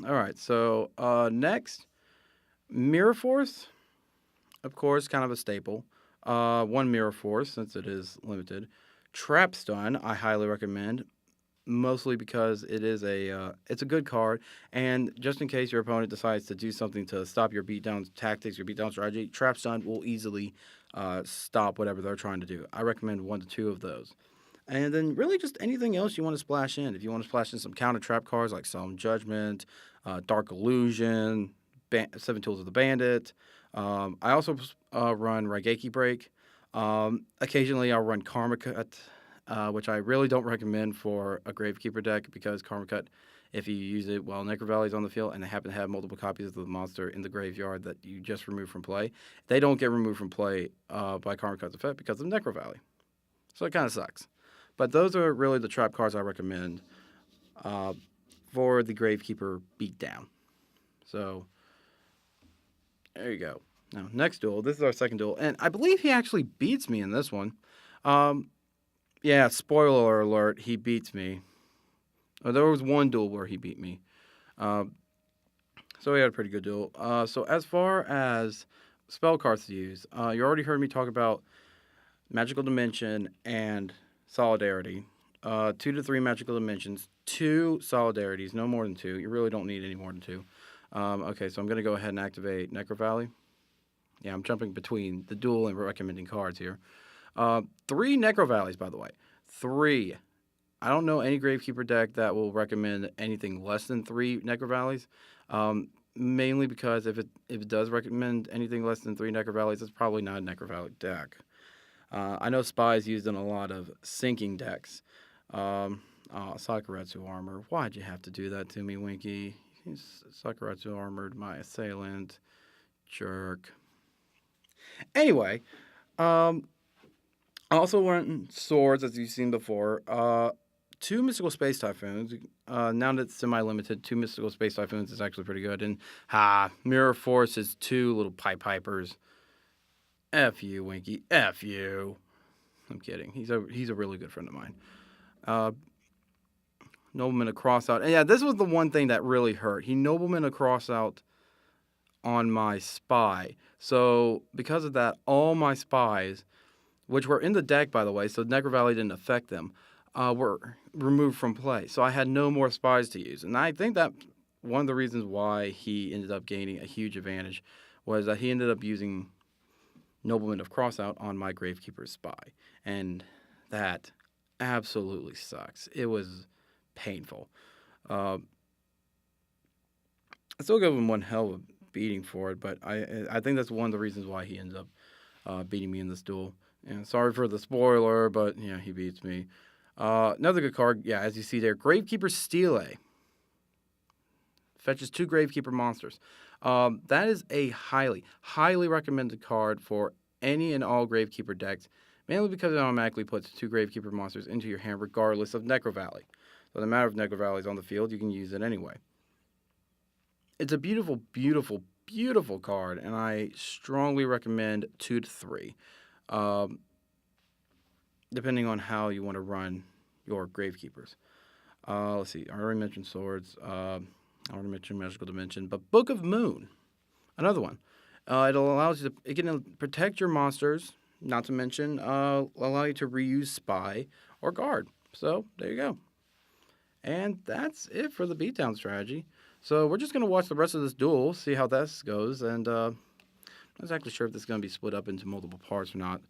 All right. So next, Mirror Force, of course, kind of a staple. One Mirror Force since it is limited. Trap Stun, I highly recommend. Mostly because it's a good card, and just in case your opponent decides to do something to stop your beatdown tactics, your beatdown strategy, Trap Stun will easily stop whatever they're trying to do. I recommend 1 to 2 of those, and then really just anything else you want to splash in. If you want to splash in some counter trap cards like Solemn Judgment, Dark Illusion, Seven Tools of the Bandit. I also run Raigeki Break. Occasionally, I'll run Karma Cut, which I really don't recommend for a Gravekeeper deck because Karma Cut, if you use it while Necro Valley's on the field and they happen to have multiple copies of the monster in the graveyard that you just removed from play, they don't get removed from play by Karma Cut's effect because of Necro Valley. So it kind of sucks. But those are really the trap cards I recommend uh, for the Gravekeeper Beatdown. So there you go. Now, next duel. This is our second duel, and I believe he actually beats me in this one. Um, yeah, spoiler alert, he beats me. There was one duel where he beat me. Uh, so we had a pretty good duel. So as far as spell cards to use, you already heard me talk about Magical Dimension and Solidarity. 2 to 3 Magical Dimensions, 2 Solidarities, no more than 2. You really don't need any more than 2. Okay, so I'm going to go ahead and activate Necro Valley. Yeah, I'm jumping between the duel and recommending cards here. 3 Necro Valleys, by the way. 3. I don't know any Gravekeeper deck that will recommend anything less than 3 Necro Valleys. Mainly because if it does recommend anything less than 3 Necro Valleys, it's probably not a Necro Valley deck. I know Spy is used in a lot of sinking decks. Sakuretsu Armor. Why'd you have to do that to me, Winky? Sakuretsu Armored my assailant. Jerk. Anyway, I also went swords, as you've seen before. 2 Mystical Space Typhoons. Now that it's semi-limited, 2 Mystical Space Typhoons is actually pretty good. And Mirror Force is 2 little Pipe Pipers. F you, Winky. F you. I'm kidding. He's a really good friend of mine. Nobleman a crossout. And yeah, this was the one thing that really hurt. He Nobleman a crossout on my spy. So because of that, all my spies, which were in the deck by the way, so Necro Valley didn't affect them, were removed from play. So I had no more spies to use. And I think that one of the reasons why he ended up gaining a huge advantage was that he ended up using Nobleman of Crossout on my Gravekeeper's spy. And that absolutely sucks. It was painful. I still give him one hell of a beating for it, but I think that's one of the reasons why he ends up beating me in this duel. And sorry for the spoiler, but yeah, he beats me. Another good card, yeah, as you see there, Gravekeeper Stele. Fetches 2 Gravekeeper monsters. That is a highly recommended card for any and all Gravekeeper decks, mainly because it automatically puts 2 Gravekeeper monsters into your hand regardless of Necro Valley. So no matter if Necro Valley is on the field, you can use it anyway. It's a beautiful, beautiful, beautiful card, and I strongly recommend 2 to 3. Depending on how you want to run your Gravekeepers. Let's see. I already mentioned swords. I already mentioned Magical Dimension, but Book of Moon, another one. It allows you to. It can protect your monsters. Not to mention, allow you to reuse Spy or Guard. So there you go. And that's it for the beatdown strategy. So we're just gonna watch the rest of this duel, see how this goes, and I'm not exactly sure if this is gonna be split up into multiple parts or not.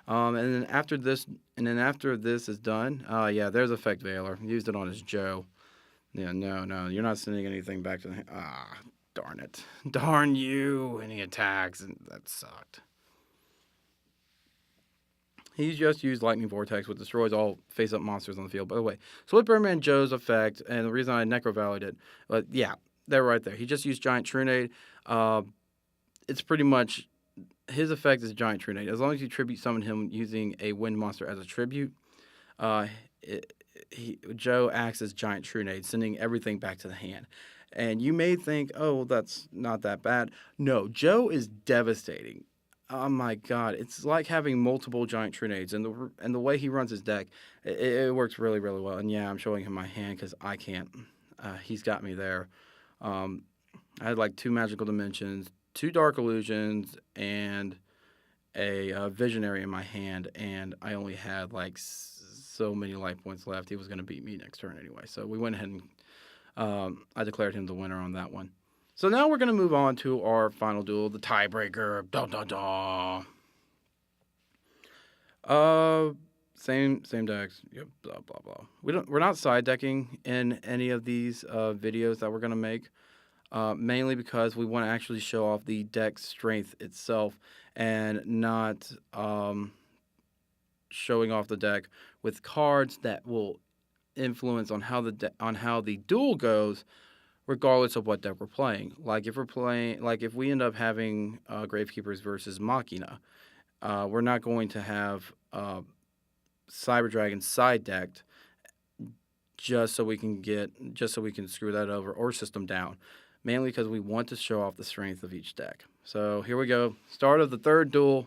And then after this, is done, yeah, there's Effect Veiler. Used it on his Joe. Yeah, no, you're not sending anything back to the. Darn it, darn you! And he attacks, and that sucked. He's just used Lightning Vortex, which destroys all face-up monsters on the field. By the way, Split Birdman Joe's effect, and the reason I Necro Valleyed it, but yeah, they're right there. He just used Giant Trunade. It's pretty much his effect is Giant Trunade. As long as you tribute summon him using a wind monster as a tribute, Joe acts as Giant Trunade, sending everything back to the hand. And you may think, oh, well, that's not that bad. No, Joe is devastating. Oh my God, it's like having multiple Giant Trunades, and the way he runs his deck, it works really, really well. And yeah, I'm showing him my hand because I can't. He's got me there. I had like 2 magical dimensions, 2 dark illusions, and a visionary in my hand, and I only had like so many life points left. He was going to beat me next turn anyway. So we went ahead and I declared him the winner on that one. So now we're going to move on to our final duel, the tiebreaker. Da da da. Same decks. Yep, blah blah blah. We're not side decking in any of these videos that we're gonna make. Mainly because we want to actually show off the deck strength itself and not showing off the deck with cards that will influence on how the duel goes, regardless of what deck we're playing. Like if we end up having Gravekeepers versus Machina, we're not going to have Cyber Dragon side decked just so we can screw that over or system down. Mainly because we want to show off the strength of each deck. So here we go. Start of the third duel.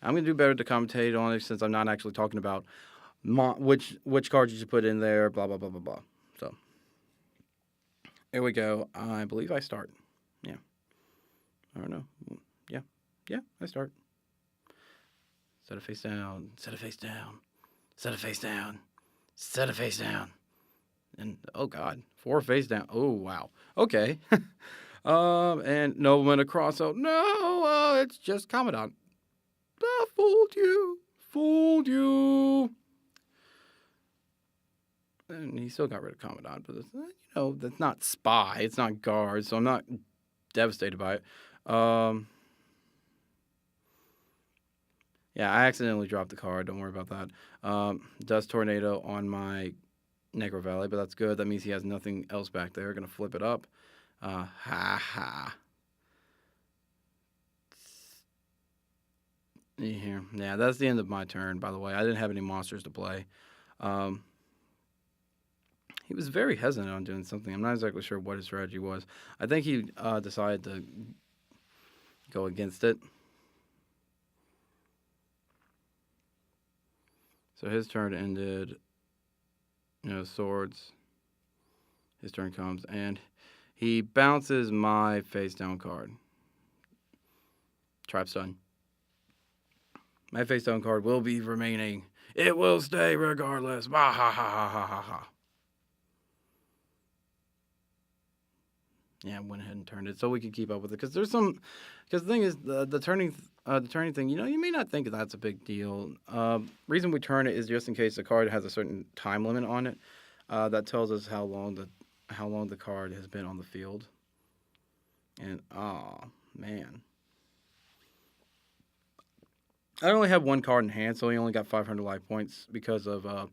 I'm going to do better to commentate on it since I'm not actually talking about which cards you should put in there, blah, blah, blah, blah, blah. So here we go. I believe I start. Yeah. I don't know. Yeah, I start. Set it face down. Set it face down. Set it face down. Set it face down. And oh god, 4 face down. Oh wow. Okay. And Nobleman across. Oh no, it's just Commandant. I fooled you. Fooled you. And he still got rid of Commandant, but it's, that's not spy. It's not guard, so I'm not devastated by it. Yeah, I accidentally dropped the card. Don't worry about that. Dust Tornado on my Necro Valley, but that's good. That means he has nothing else back there. Gonna flip it up. Ha ha. Here. Yeah, that's the end of my turn, by the way. I didn't have any monsters to play. He was very hesitant on doing something. I'm not exactly sure what his strategy was. I think he decided to go against it. So his turn ended. Swords. His turn comes, and he bounces my face down card. Trap Stun. My face down card will be remaining. It will stay regardless. Bah, ha, ha, ha, ha, ha, ha. Yeah, I went ahead and turned it so we could keep up with it. Because the thing is, the turning thing, you may not think that's a big deal. Reason we turn it is just in case the card has a certain time limit on it. That tells us how long the card has been on the field. And man, I only have 1 card in hand, so he only got 500 life points because of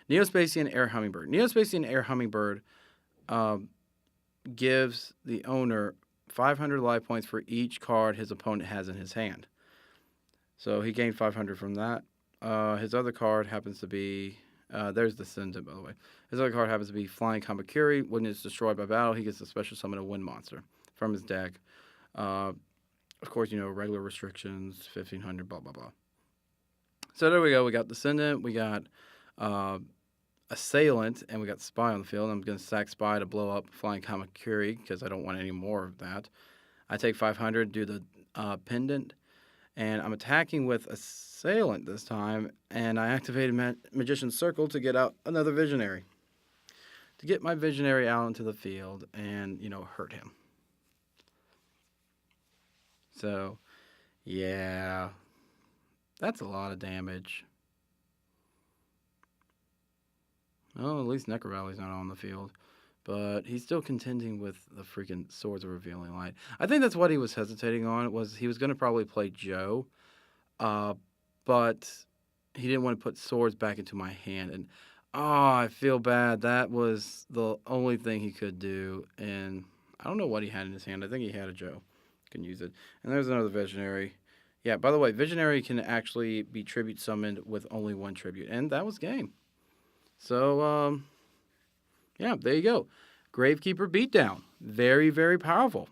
Neospacian Air Hummingbird. Neospacian Air Hummingbird gives the owner 500 life points for each card his opponent has in his hand. So he gained 500 from that. His other card happens to be... there's the Descendant, by the way. His other card happens to be Flying Kamakiri. When it's destroyed by battle, he gets a special summon a wind monster from his deck. Of course, regular restrictions, 1,500, blah, blah, blah. So there we go. We got Descendant. We got Assailant, and we got Spy on the field. I'm going to sack Spy to blow up Flying Kamakiri because I don't want any more of that. I take 500, do the Pendant, and I'm attacking with Assailant this time, and I activated Magician's Circle to get out another Visionary. To get my Visionary out into the field and, hurt him. So, yeah, that's a lot of damage. Well, at least Necro Valley's not on the field. But he's still contending with the freaking Swords of Revealing Light. I think that's what he was hesitating on. Was he was going to probably play Joe. But he didn't want to put swords back into my hand. And, I feel bad. That was the only thing he could do. And I don't know what he had in his hand. I think he had a Joe. Can use it. And there's another Visionary. Yeah, by the way, Visionary can actually be tribute summoned with only 1 tribute. And that was game. So, yeah, there you go. Gravekeeper Beatdown. Very, very powerful.